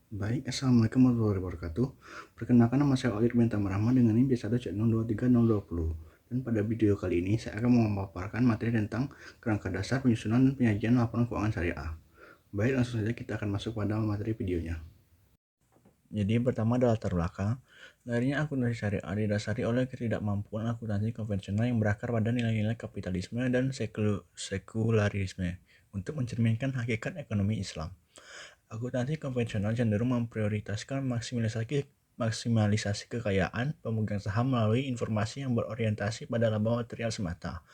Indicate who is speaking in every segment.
Speaker 1: Baik, Assalamualaikum warahmatullahi wabarakatuh. Perkenalkan, nama saya Olir Bintang Rahman dengan NIM B1C023020. Dan pada video kali ini saya akan memaparkan materi tentang kerangka dasar penyusunan dan penyajian laporan keuangan syariah. Baik, langsung saja kita akan masuk pada materi videonya. Jadi pertama adalah latar belakang. Lahirnya akuntansi syariah didasari oleh ketidakmampuan akuntansi konvensional yang berakar pada nilai-nilai kapitalisme dan sekularisme untuk mencerminkan hakikat ekonomi Islam. Akuntansi konvensional cenderung memprioritaskan maksimalisasi kekayaan pemegang saham melalui informasi yang berorientasi pada laba material semata.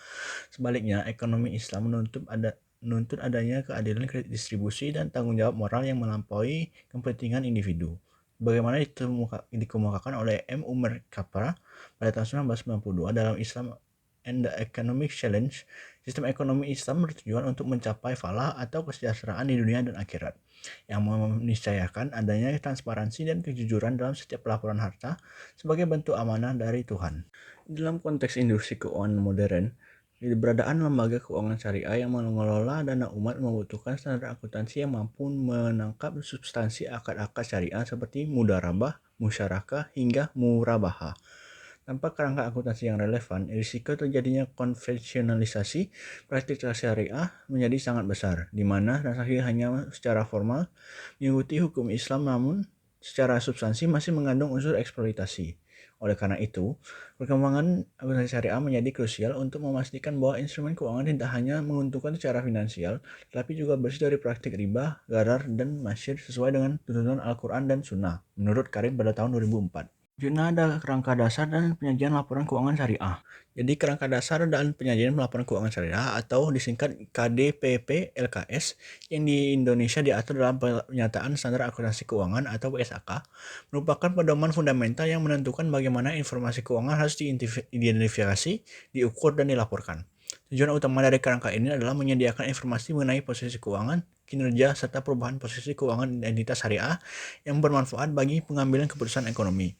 Speaker 1: Sebaliknya, ekonomi Islam menuntut adanya keadilan kredit distribusi dan tanggung jawab moral yang melampaui kepentingan individu. Bagaimana dikemukakan oleh M. Umar Kapra pada tahun 1992 dalam Islam and the Economic Challenge, sistem ekonomi Islam bertujuan untuk mencapai falah atau kesejahteraan di dunia dan akhirat, yang meniscayakan adanya transparansi dan kejujuran dalam setiap pelaporan harta sebagai bentuk amanah dari Tuhan. Dalam konteks industri keuangan modern, keberadaan lembaga keuangan syariah yang mengelola dana umat membutuhkan standar akuntansi yang mampu menangkap substansi akad-akad syariah seperti mudharabah, musyarakah, hingga murabahah. Tanpa kerangka akuntansi yang relevan, risiko terjadinya konvensionalisasi praktik syariah menjadi sangat besar, di mana transaksi hanya secara formal mengikuti hukum Islam namun secara substansi masih mengandung unsur eksploitasi. Oleh karena itu, perkembangan akuntansi syariah menjadi krusial untuk memastikan bahwa instrumen keuangan tidak hanya menguntungkan secara finansial, tetapi juga bersih dari praktik riba, gharar, dan masyir sesuai dengan tuntunan Al-Quran dan Sunnah, menurut Karim pada tahun 2004. Selanjutnya ada kerangka dasar dan penyajian laporan keuangan syariah. Jadi kerangka dasar dan penyajian laporan keuangan syariah atau disingkat KDPP LKS yang di Indonesia diatur dalam Pernyataan Standar Akuntansi Keuangan atau PSAK merupakan pedoman fundamental yang menentukan bagaimana informasi keuangan harus diidentifikasi, diukur, dan dilaporkan. Tujuan utama dari kerangka ini adalah menyediakan informasi mengenai posisi keuangan, kinerja, serta perubahan posisi keuangan entitas syariah yang bermanfaat bagi pengambilan keputusan ekonomi.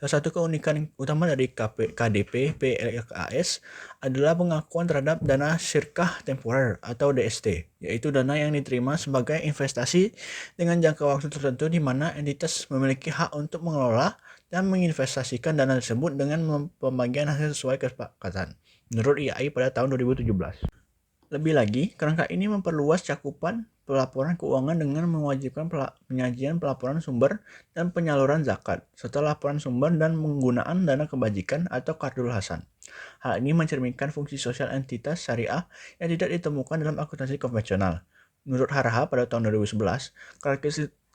Speaker 1: Salah satu keunikan utama dari KDP PLKAS adalah pengakuan terhadap dana syirkah temporer atau DST, yaitu dana yang diterima sebagai investasi dengan jangka waktu tertentu di mana entitas memiliki hak untuk mengelola dan menginvestasikan dana tersebut dengan pembagian hasil sesuai kesepakatan, menurut IAI pada tahun 2017. Lebih lagi, kerangka ini memperluas cakupan pelaporan keuangan dengan mewajibkan penyajian pelaporan sumber dan penyaluran zakat, serta laporan sumber dan penggunaan dana kebajikan atau kardul hasan. Hal ini mencerminkan fungsi sosial entitas syariah yang tidak ditemukan dalam akuntansi konvensional. Menurut Harha pada tahun 2011,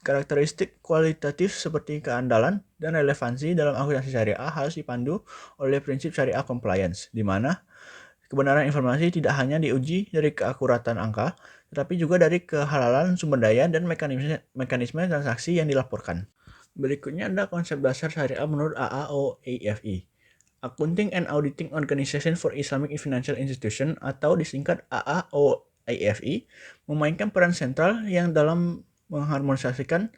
Speaker 1: karakteristik kualitatif seperti keandalan dan relevansi dalam akuntansi syariah harus dipandu oleh prinsip syariah compliance, di mana kebenaran informasi tidak hanya diuji dari keakuratan angka, tetapi juga dari kehalalan sumber daya dan mekanisme transaksi yang dilaporkan. Berikutnya ada konsep dasar syariah menurut AAOIFI. Accounting and Auditing Organization for Islamic Financial Institution atau disingkat AAOIFI memainkan peran sentral yang dalam mengharmonisasikan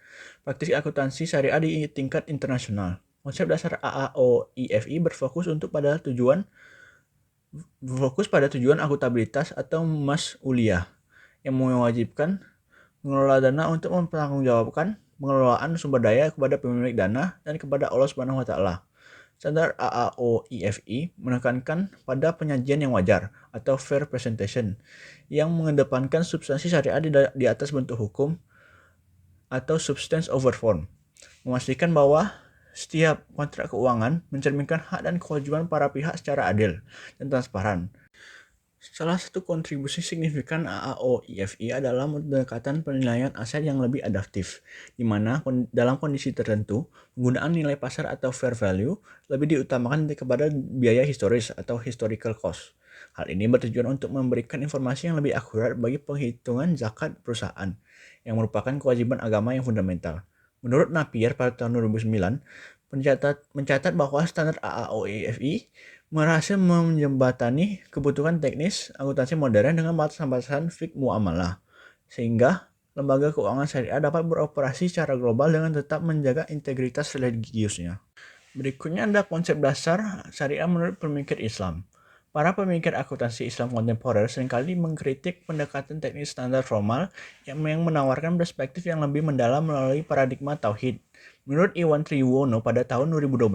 Speaker 1: praktik akuntansi syariah di tingkat internasional. Konsep dasar AAOIFI berfokus pada tujuan akuntabilitas atau mas'uliyah yang mewajibkan mengelola dana untuk mempertanggungjawabkan pengelolaan sumber daya kepada pemilik dana dan kepada Allah Subhanahu wa taala. Standar AAOIFI menekankan pada penyajian yang wajar atau fair presentation yang mengedepankan substansi syariah di atas bentuk hukum atau substance over form, memastikan bahwa setiap kontrak keuangan mencerminkan hak dan kewajiban para pihak secara adil dan transparan. Salah satu kontribusi signifikan AAOIFI adalah pendekatan penilaian aset yang lebih adaptif, di mana dalam kondisi tertentu, penggunaan nilai pasar atau fair value lebih diutamakan kepada biaya historis atau historical cost. Hal ini bertujuan untuk memberikan informasi yang lebih akurat bagi penghitungan zakat perusahaan, yang merupakan kewajiban agama yang fundamental. Menurut Napier pada tahun 2009, mencatat bahwa standar AAOIFI berhasil menjembatani kebutuhan teknis akuntansi modern dengan batasan-batasan fiqh muamalah, sehingga lembaga keuangan syariah dapat beroperasi secara global dengan tetap menjaga integritas religiusnya. Berikutnya ada konsep dasar syariah menurut pemikir Islam. Para pemikir akuntansi Islam kontemporer seringkali mengkritik pendekatan teknis standar formal yang menawarkan perspektif yang lebih mendalam melalui paradigma tauhid. Menurut Iwan Triwono pada tahun 2012,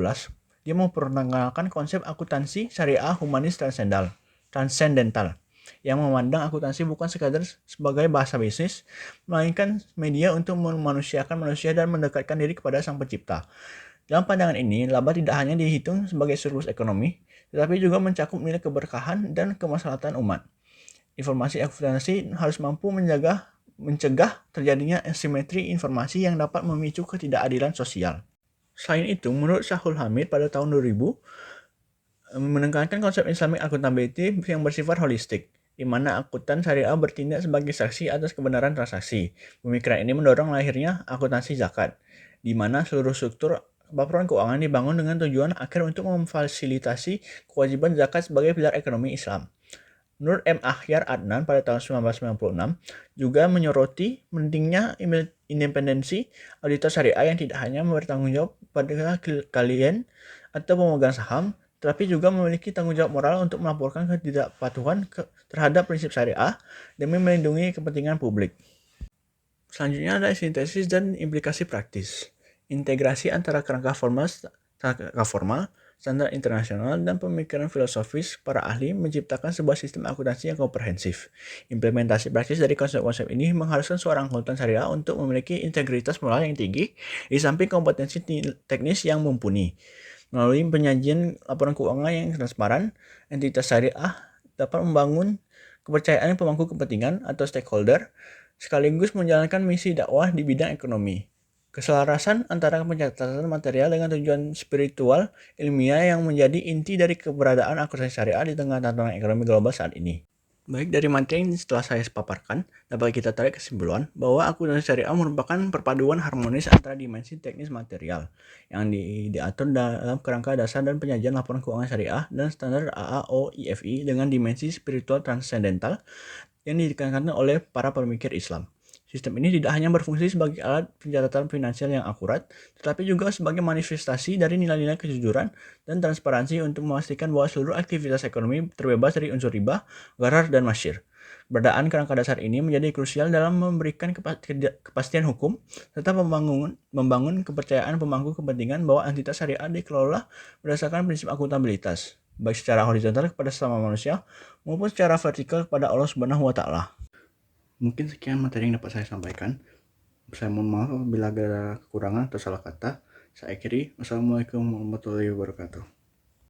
Speaker 1: dia memperkenalkan konsep akuntansi syariah humanis transendental yang memandang akuntansi bukan sekadar sebagai bahasa bisnis, melainkan media untuk memanusiakan manusia dan mendekatkan diri kepada sang pencipta. Dalam pandangan ini, laba tidak hanya dihitung sebagai surplus ekonomi, tetapi juga mencakup nilai keberkahan dan kemaslahatan umat. Informasi akuntansi harus mampu mencegah terjadinya asimetri informasi yang dapat memicu ketidakadilan sosial. Selain itu, menurut Syahul Hamid pada tahun 2000, menekankan konsep Islamic accountability yang bersifat holistik, di mana akuntan syariah bertindak sebagai saksi atas kebenaran transaksi. Pemikiran ini mendorong lahirnya akuntansi zakat, di mana seluruh struktur laporan keuangan dibangun dengan tujuan akhir untuk memfasilitasi kewajiban zakat sebagai pilar ekonomi Islam. Menurut M. Akhyar Adnan pada tahun 1996 juga menyoroti pentingnya independensi auditor syariah yang tidak hanya bertanggung jawab pada klien atau pemegang saham, tetapi juga memiliki tanggung jawab moral untuk melaporkan ketidakpatuhan terhadap prinsip syariah demi melindungi kepentingan publik. Selanjutnya ada sintesis dan implikasi praktis. Integrasi antara kerangka formal, standar internasional, dan pemikiran filosofis para ahli menciptakan sebuah sistem akuntansi yang komprehensif. Implementasi praktis dari konsep-konsep ini mengharuskan seorang akuntan syariah untuk memiliki integritas moral yang tinggi, di samping kompetensi teknis yang mumpuni. Melalui penyajian laporan keuangan yang transparan, entitas syariah dapat membangun kepercayaan pemangku kepentingan atau stakeholder, sekaligus menjalankan misi dakwah di bidang ekonomi. Keselarasan antara pencatatan material dengan tujuan spiritual ilmiah yang menjadi inti dari keberadaan akuntansi syariah di tengah tantangan ekonomi global saat ini. Baik dari materi yang setelah saya paparkan, dapat kita tarik kesimpulan bahwa akuntansi syariah merupakan perpaduan harmonis antara dimensi teknis material yang diatur dalam kerangka dasar dan penyajian laporan keuangan syariah dan standar AAOIFI dengan dimensi spiritual transendental yang ditekankan oleh para pemikir Islam. Sistem ini tidak hanya berfungsi sebagai alat pencatatan finansial yang akurat, tetapi juga sebagai manifestasi dari nilai-nilai kejujuran dan transparansi untuk memastikan bahwa seluruh aktivitas ekonomi terbebas dari unsur riba, gharar, dan masyir. Keberadaan kerangka dasar ini menjadi krusial dalam memberikan kepastian hukum serta membangun kepercayaan pemangku kepentingan bahwa entitas syariah dikelola berdasarkan prinsip akuntabilitas, baik secara horizontal kepada sesama manusia maupun secara vertikal kepada Allah Subhanahu wa Ta'ala. Mungkin sekian materi yang dapat saya sampaikan. Saya mohon maaf apabila ada kekurangan atau salah kata. Saya akhiri. Wassalamualaikum warahmatullahi wabarakatuh.